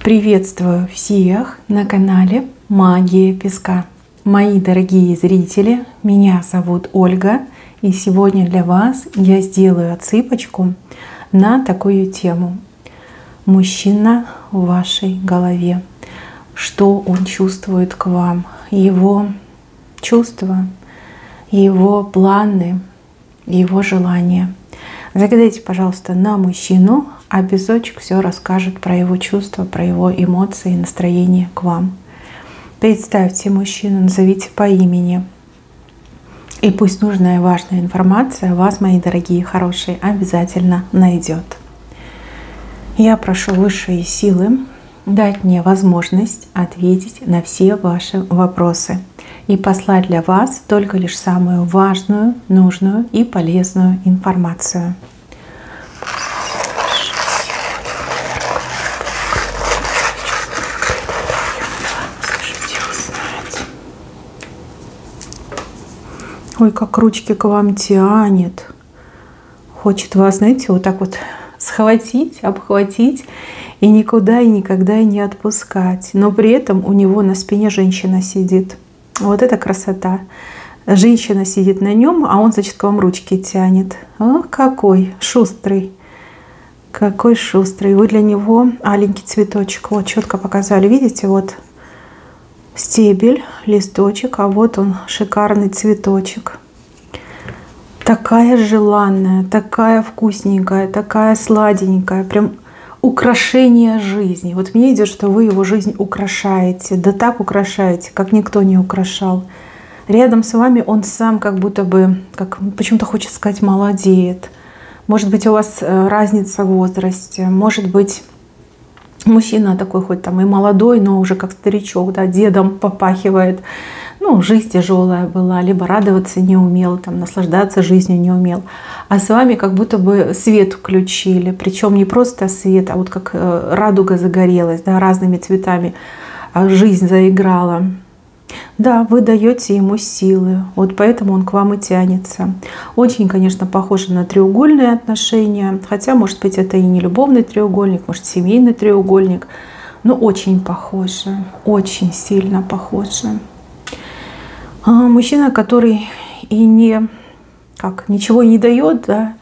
Приветствую всех на канале Магия Песка. Мои дорогие зрители, меня зовут Ольга, и сегодня для вас я сделаю отсыпочку на такую тему. Мужчина в вашей голове. Что он чувствует к вам? Его чувства, его планы, его желания. Загадайте, пожалуйста, на мужчину, а безочек все расскажет про его чувства, про его эмоции и настроение к вам. Представьте мужчину, назовите по имени. И пусть нужная и важная информация вас, мои дорогие хорошие, обязательно найдет. Я прошу высшие силы дать мне возможность ответить на все ваши вопросы и послать для вас только лишь самую важную, нужную и полезную информацию. Ой, как ручки к вам тянет. Хочет вас, знаете, вот так вот схватить, обхватить и никуда и никогда и не отпускать. Но при этом у него на спине женщина сидит. Вот это красота. Женщина сидит на нем, а он, значит, к вам ручки тянет. О, какой шустрый. Какой шустрый. Вы для него аленький цветочек. Вот четко показали. Видите, вот стебель, листочек, а вот он, шикарный цветочек. Такая желанная, такая вкусненькая, такая сладенькая. Прям украшение жизни. Вот мне идет, что вы его жизнь украшаете. Да так украшаете, как никто не украшал. Рядом с вами он сам как будто бы, как почему-то хочется сказать, молодеет. Может быть, у вас разница в возрасте. Может быть, мужчина такой хоть там и молодой, но уже как старичок, да, дедом попахивает. Ну, жизнь тяжелая была, либо радоваться не умел, там, наслаждаться жизнью не умел. А с вами как будто бы свет включили. Причем не просто свет, а вот как радуга загорелась, да, разными цветами жизнь заиграла. Да, вы даете ему силы, вот поэтому он к вам и тянется. Очень, конечно, похоже на треугольные отношения, хотя, может быть, это и не любовный треугольник, может, семейный треугольник, но очень похоже, очень сильно похоже. Мужчина, который и ничего не дает, да,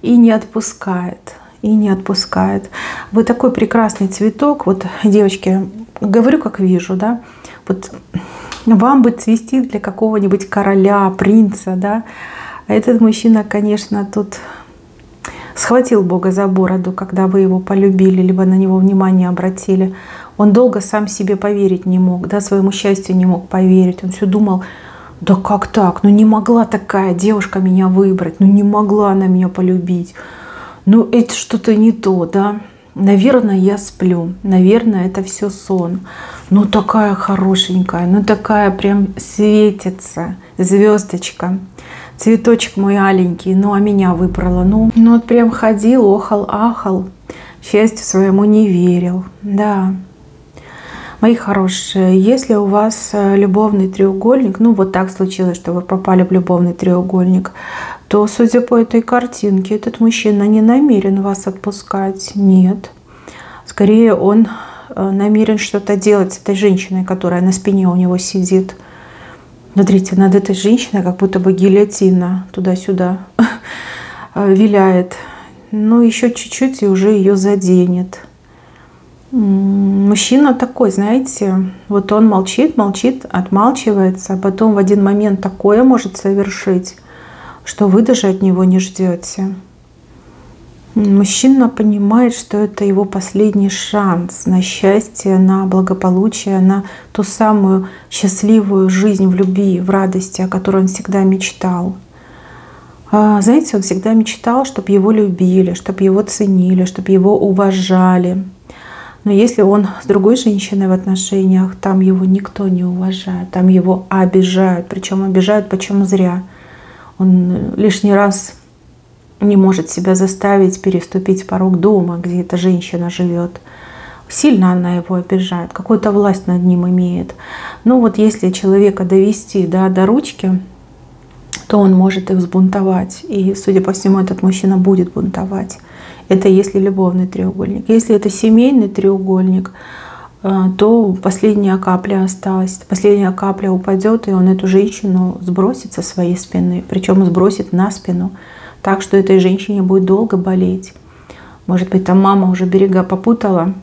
и не отпускает, и не отпускает. Вы такой прекрасный цветок, вот, девочки, говорю, как вижу, да, вот вам бы цвести для какого-нибудь короля, принца, да. А этот мужчина, конечно, тут схватил Бога за бороду, когда вы его полюбили, либо на него внимание обратили. Он долго сам себе поверить не мог, да, своему счастью не мог поверить. Он все думал, да как так? Ну не могла такая девушка меня выбрать, ну не могла она меня полюбить. Ну это что-то не то, да. Наверное, я сплю, наверное, это все сон. Ну такая хорошенькая, ну такая прям светится звездочка. Цветочек мой аленький, ну а меня выбрала. Ну вот прям ходил, охал, ахал, счастью своему не верил. Да. Мои хорошие, если у вас любовный треугольник, ну вот так случилось, что вы попали в любовный треугольник, то, судя по этой картинке, этот мужчина не намерен вас отпускать. Нет. Скорее, он намерен что-то делать с этой женщиной, которая на спине у него сидит. Смотрите, над этой женщиной как будто бы гильотина туда-сюда виляет. Ну, еще чуть-чуть и уже ее заденет. Мужчина такой, знаете, вот он молчит, молчит, отмалчивается, а потом в один момент такое может совершить, что вы даже от него не ждете. Мужчина понимает, что это его последний шанс на счастье, на благополучие, на ту самую счастливую жизнь в любви, в радости, о которой он всегда мечтал. Знаете, он всегда мечтал, чтобы его любили, чтобы его ценили, чтобы его уважали. Но если он с другой женщиной в отношениях, там его никто не уважает, там его обижают, причем обижают почему зря. Он лишний раз не может себя заставить переступить порог дома, где эта женщина живет. Сильно она его обижает, какую-то власть над ним имеет. Ну вот если человека довести, да, до ручки, то он может их взбунтовать. И, судя по всему, этот мужчина будет бунтовать. Это если любовный треугольник. Если это семейный треугольник, то последняя капля осталась. Последняя капля упадет, и он эту женщину сбросит со своей спины. Причем сбросит на спину. Так что этой женщине будет долго болеть. Может быть, там мама уже берега попутала,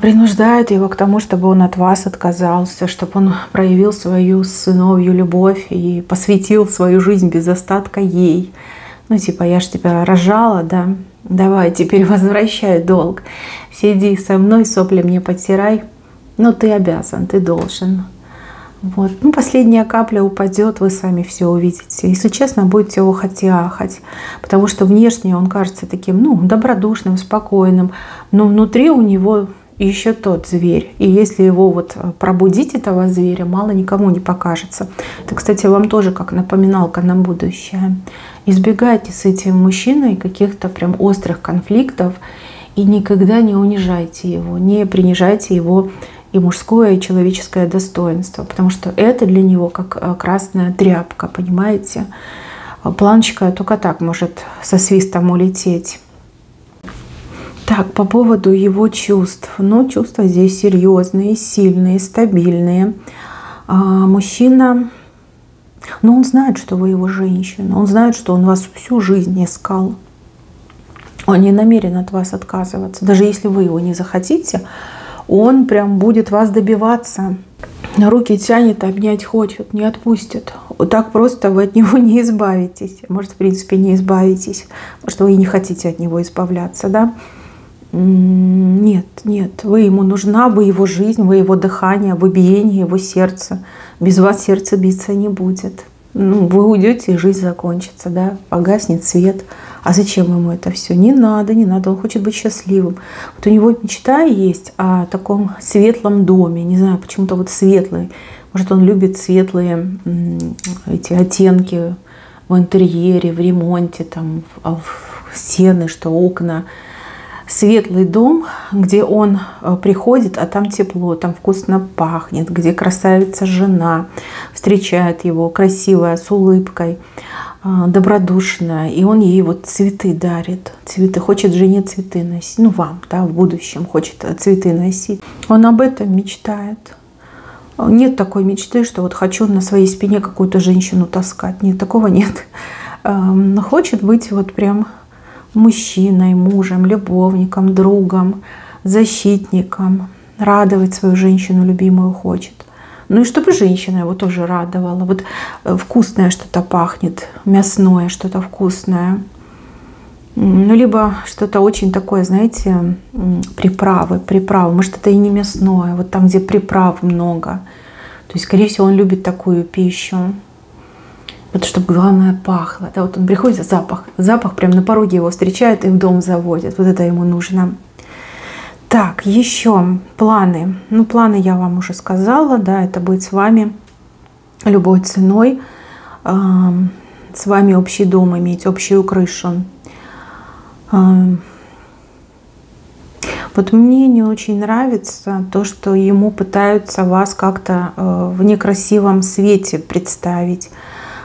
принуждает его к тому, чтобы он от вас отказался, чтобы он проявил свою сыновью любовь и посвятил свою жизнь без остатка ей. Ну, типа, я ж тебя рожала, да, давай, теперь возвращай долг. Сиди со мной, сопли мне потирай. Но ты обязан, ты должен. Вот. Ну, последняя капля упадет, вы сами все увидите. Если честно, будете охать и ахать. Потому что внешне он кажется таким, ну, добродушным, спокойным. Но внутри у него еще тот зверь. И если его вот пробудить, этого зверя, мало никому не покажется. Это, кстати, вам тоже как напоминалка на будущее. Избегайте с этим мужчиной каких-то прям острых конфликтов и никогда не унижайте его, не принижайте его и мужское, и человеческое достоинство, потому что это для него как красная тряпка, понимаете? Планочка только так может со свистом улететь. Так, по поводу его чувств. Ну, чувства здесь серьезные, сильные, стабильные. Мужчина, ну, он знает, что вы его женщина. Он знает, что он вас всю жизнь искал. Он не намерен от вас отказываться. Даже если вы его не захотите, он прям будет вас добиваться. Руки тянет, обнять хочет, не отпустит. Вот так просто вы от него не избавитесь. Может, в принципе, не избавитесь. Может, вы и не хотите от него избавляться, да? Нет, нет, вы ему нужна, вы его жизнь, вы его дыхание, вы биение его сердца. Без вас сердце биться не будет. Ну, вы уйдете, и жизнь закончится, да, погаснет свет. А зачем ему это все? Не надо, не надо, он хочет быть счастливым. Вот у него мечта есть о таком светлом доме, не знаю, почему-то вот светлый. Может, он любит светлые эти оттенки в интерьере, в ремонте, там, в стены, что окна. Светлый дом, где он приходит, а там тепло, там вкусно пахнет, где красавица жена встречает его, красивая, с улыбкой, добродушная. И он ей вот цветы дарит. Цветы, хочет жене цветы носить. Ну, вам, да, в будущем хочет цветы носить. Он об этом мечтает. Нет такой мечты, что вот хочу на своей спине какую-то женщину таскать. Нет, такого нет. Хочет быть вот прям мужчиной, мужем, любовником, другом, защитником. Радовать свою женщину любимую хочет. Ну и чтобы женщина его тоже радовала. Вот вкусное что-то пахнет, мясное что-то вкусное. Ну, либо что-то очень такое, знаете, приправы. Может, это и не мясное, вот там, где приправ много. То есть, скорее всего, он любит такую пищу. Вот чтобы главное пахло. Да, вот он приходит, запах прям на пороге его встречает и в дом заводит. Вот это ему нужно. Так, еще планы. Ну, планы я вам уже сказала, да, это быть с вами любой ценой, с вами общий дом иметь, общую крышу. Вот мне не очень нравится то, что ему пытаются вас как-то в некрасивом свете представить.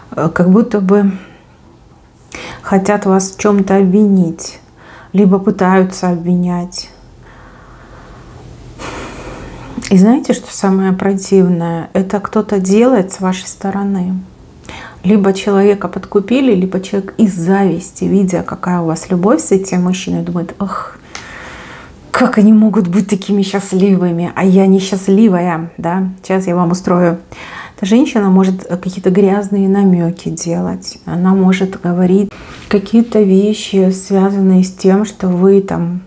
Как будто бы хотят вас в чем-то обвинить, либо пытаются обвинять. И знаете, что самое противное? Это кто-то делает с вашей стороны. Либо человека подкупили, либо человек из зависти, видя, какая у вас любовь с этим мужчиной, думает: ах, как они могут быть такими счастливыми, а я несчастливая, да? Сейчас я вам устрою. Эта женщина может какие-то грязные намеки делать. Она может говорить какие-то вещи, связанные с тем, что вы там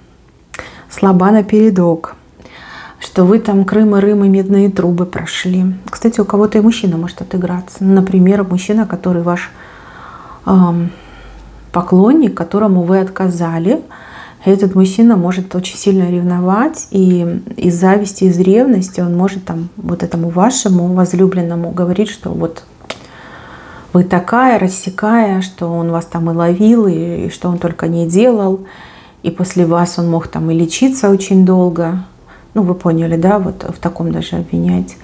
слаба напередок, что вы там Крым и медные трубы прошли. Кстати, у кого-то и мужчина может отыграться. Например, мужчина, который ваш поклонник, которому вы отказали. Этот мужчина может очень сильно ревновать, и из зависти, из ревности он может там вот этому вашему возлюбленному говорить, что вот вы такая, рассекая, что он вас там и ловил, и что он только не делал. И после вас он мог там и лечиться очень долго. Ну, вы поняли, да, вот в таком даже обвинять.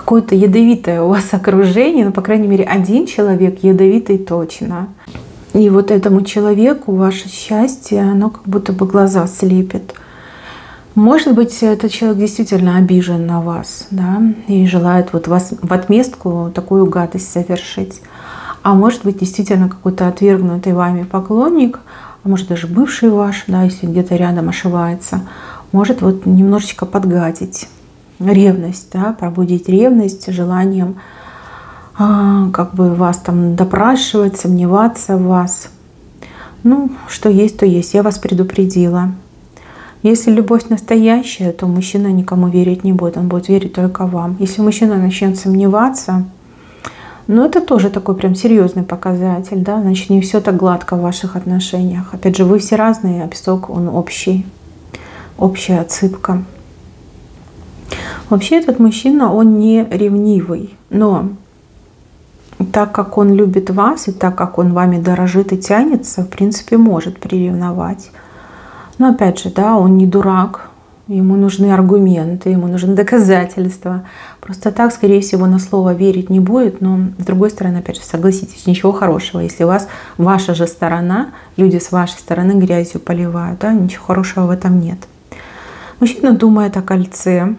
какое-то ядовитое у вас окружение, ну, по крайней мере, один человек ядовитый точно. И вот этому человеку ваше счастье, оно как будто бы глаза слепит. Может быть, этот человек действительно обижен на вас, да, и желает вот вас в отместку такую гадость совершить. А может быть, действительно какой-то отвергнутый вами поклонник, а может даже бывший ваш, да, если где-то рядом ошивается, может вот немножечко подгадить. Ревность, да, пробудить ревность желанием как бы вас там допрашивать, сомневаться в вас. Ну, что есть, то есть. Я вас предупредила. Если любовь настоящая, то мужчина никому верить не будет. Он будет верить только вам. Если мужчина начнет сомневаться, ну, это тоже такой прям серьезный показатель, да, значит, не все так гладко в ваших отношениях. Опять же, вы все разные, а песок, он общий. Общая отсыпка. Вообще этот мужчина, он не ревнивый, но так как он любит вас и так как он вами дорожит и тянется, в принципе, может приревновать. Но опять же, да, он не дурак, ему нужны аргументы, ему нужны доказательства. Просто так, скорее всего, на слово верить не будет, но с другой стороны, опять же, согласитесь, ничего хорошего, если у вас ваша же сторона, люди с вашей стороны грязью поливают, да, ничего хорошего в этом нет. Мужчина думает о кольце.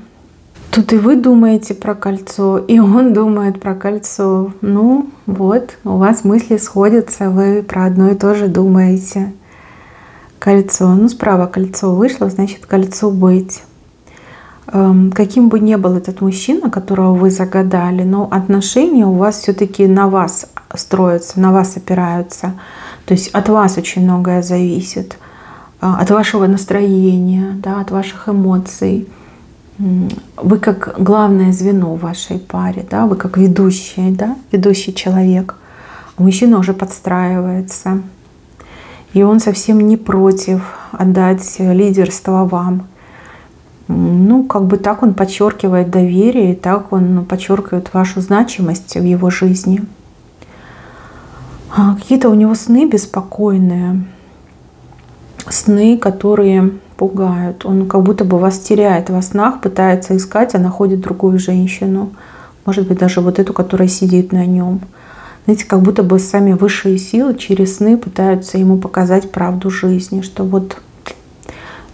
Тут и вы думаете про кольцо, и он думает про кольцо. Ну вот, у вас мысли сходятся, вы про одно и то же думаете. Кольцо. Ну, справа кольцо вышло, значит, кольцо быть. Каким бы ни был этот мужчина, которого вы загадали, но отношения у вас все-таки на вас строятся, на вас опираются. То есть от вас очень многое зависит. От вашего настроения, да, от ваших эмоций. Вы как главное звено в вашей паре, да, вы как ведущий, да, ведущий человек. А мужчина уже подстраивается. И он совсем не против отдать лидерство вам. Ну, как бы так он подчеркивает доверие, и так он подчеркивает вашу значимость в его жизни. Какие-то у него сны беспокойные, сны, которые пугают. Он как будто бы вас теряет во снах, пытается искать, а находит другую женщину. Может быть, даже вот эту, которая сидит на нем. Знаете, как будто бы сами высшие силы через сны пытаются ему показать правду жизни, что вот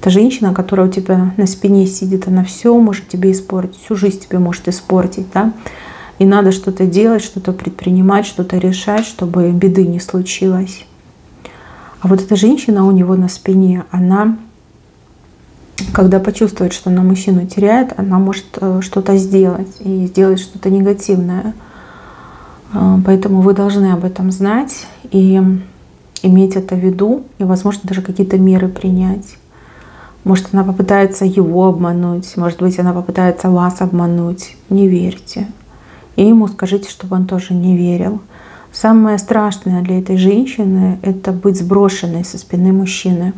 эта женщина, которая у тебя на спине сидит, она все может тебе испортить, всю жизнь тебе может испортить, да? И надо что-то делать, что-то предпринимать, что-то решать, чтобы беды не случилось. А вот эта женщина у него на спине, она, когда почувствует, что она мужчину теряет, она может что-то сделать и сделать что-то негативное. Поэтому вы должны об этом знать и иметь это в виду, и, возможно, даже какие-то меры принять. Может, она попытается его обмануть, может быть, она попытается вас обмануть. Не верьте. И ему скажите, чтобы он тоже не верил. Самое страшное для этой женщины — это быть сброшенной со спины мужчины.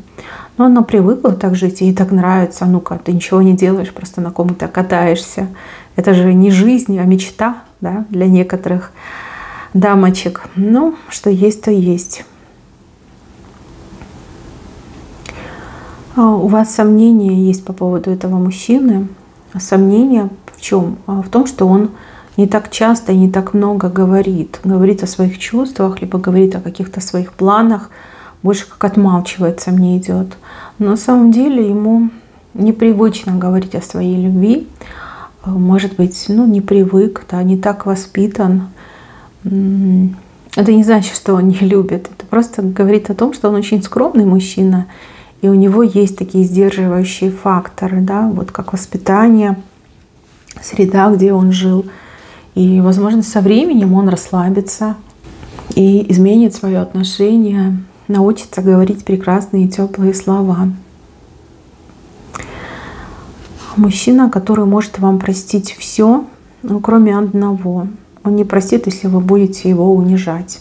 Но она привыкла так жить, ей так нравится. Ну-ка, ты ничего не делаешь, просто на ком-то катаешься. Это же не жизнь, а мечта, да, для некоторых дамочек. Ну, что есть, то есть. У вас сомнения есть по поводу этого мужчины. Сомнения в чем? В том, что он не так часто и не так много говорит. Говорит о своих чувствах, либо говорит о каких-то своих планах. Больше как отмалчивается мне идет. Но на самом деле ему непривычно говорить о своей любви. Может быть, ну, не привык, да, не так воспитан. Это не значит, что он не любит. Это просто говорит о том, что он очень скромный мужчина. И у него есть такие сдерживающие факторы, да, вот как воспитание, среда, где он жил. И, возможно, со временем он расслабится и изменит свое отношение, научится говорить прекрасные и теплые слова. Мужчина, который может вам простить все, ну, кроме одного. Он не простит, если вы будете его унижать.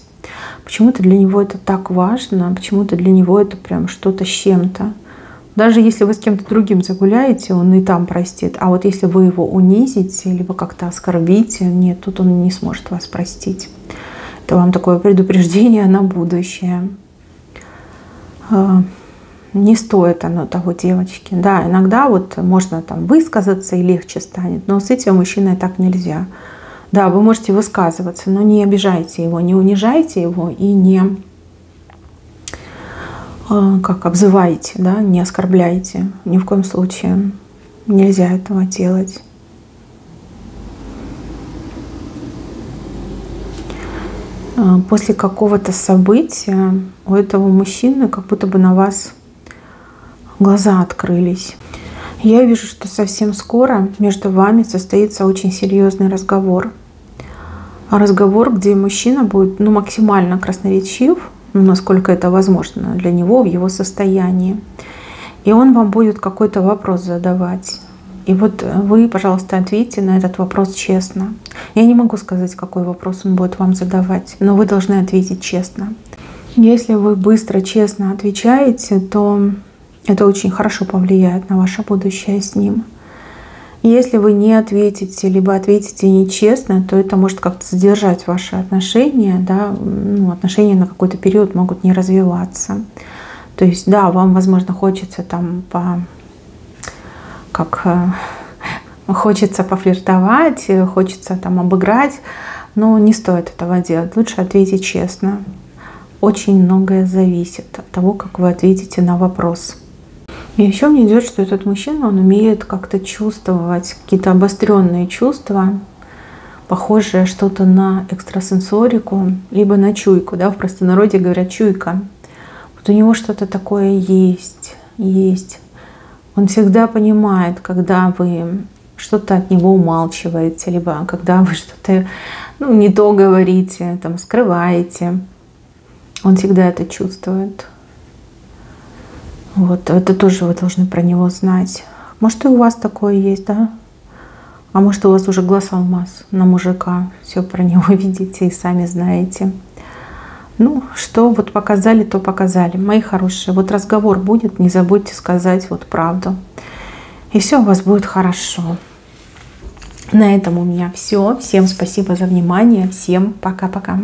Почему-то для него это так важно, почему-то для него это прям что-то с чем-то. Даже если вы с кем-то другим загуляете, он и там простит. А вот если вы его унизите, либо как-то оскорбите, нет, тут он не сможет вас простить. Это вам такое предупреждение на будущее. не стоит оно того, девочки. Да, иногда вот можно там высказаться и легче станет, но с этим мужчиной так нельзя. Да, вы можете высказываться, но не обижайте его, не унижайте его и не как обзывайте, да, не оскорбляйте. Ни в коем случае нельзя этого делать. После какого-то события у этого мужчины как будто бы на вас глаза открылись. Я вижу, что совсем скоро между вами состоится очень серьезный разговор. Разговор, где мужчина будет максимально красноречив, насколько это возможно для него в его состоянии. И он вам будет какой-то вопрос задавать. И вот вы, пожалуйста, ответьте на этот вопрос честно. Я не могу сказать, какой вопрос он будет вам задавать, но вы должны ответить честно. Если вы быстро, честно отвечаете, то это очень хорошо повлияет на ваше будущее с ним. Если вы не ответите, либо ответите нечестно, то это может как-то задержать ваши отношения. Да? Отношения на какой-то период могут не развиваться. То есть, да, вам, возможно, хочется там хочется пофлиртовать, хочется там обыграть, но не стоит этого делать. Лучше ответить честно. Очень многое зависит от того, как вы ответите на вопрос. И еще мне идет, что этот мужчина, он умеет как-то чувствовать какие-то обостренные чувства, похожее что-то на экстрасенсорику, либо на чуйку. Да? В простонародье говорят чуйка. Вот у него что-то такое есть. Он всегда понимает, когда вы что-то от него умалчиваете, либо когда вы что-то не то говорите, там, скрываете. Он всегда это чувствует. Вот, это тоже вы должны про него знать. Может, и у вас такое есть, да? А может, у вас уже глаз алмаз на мужика. Все про него видите и сами знаете. Что вот показали, то показали. Мои хорошие, вот разговор будет, не забудьте сказать вот правду. И все у вас будет хорошо. На этом у меня все. Всем спасибо за внимание. Всем пока-пока.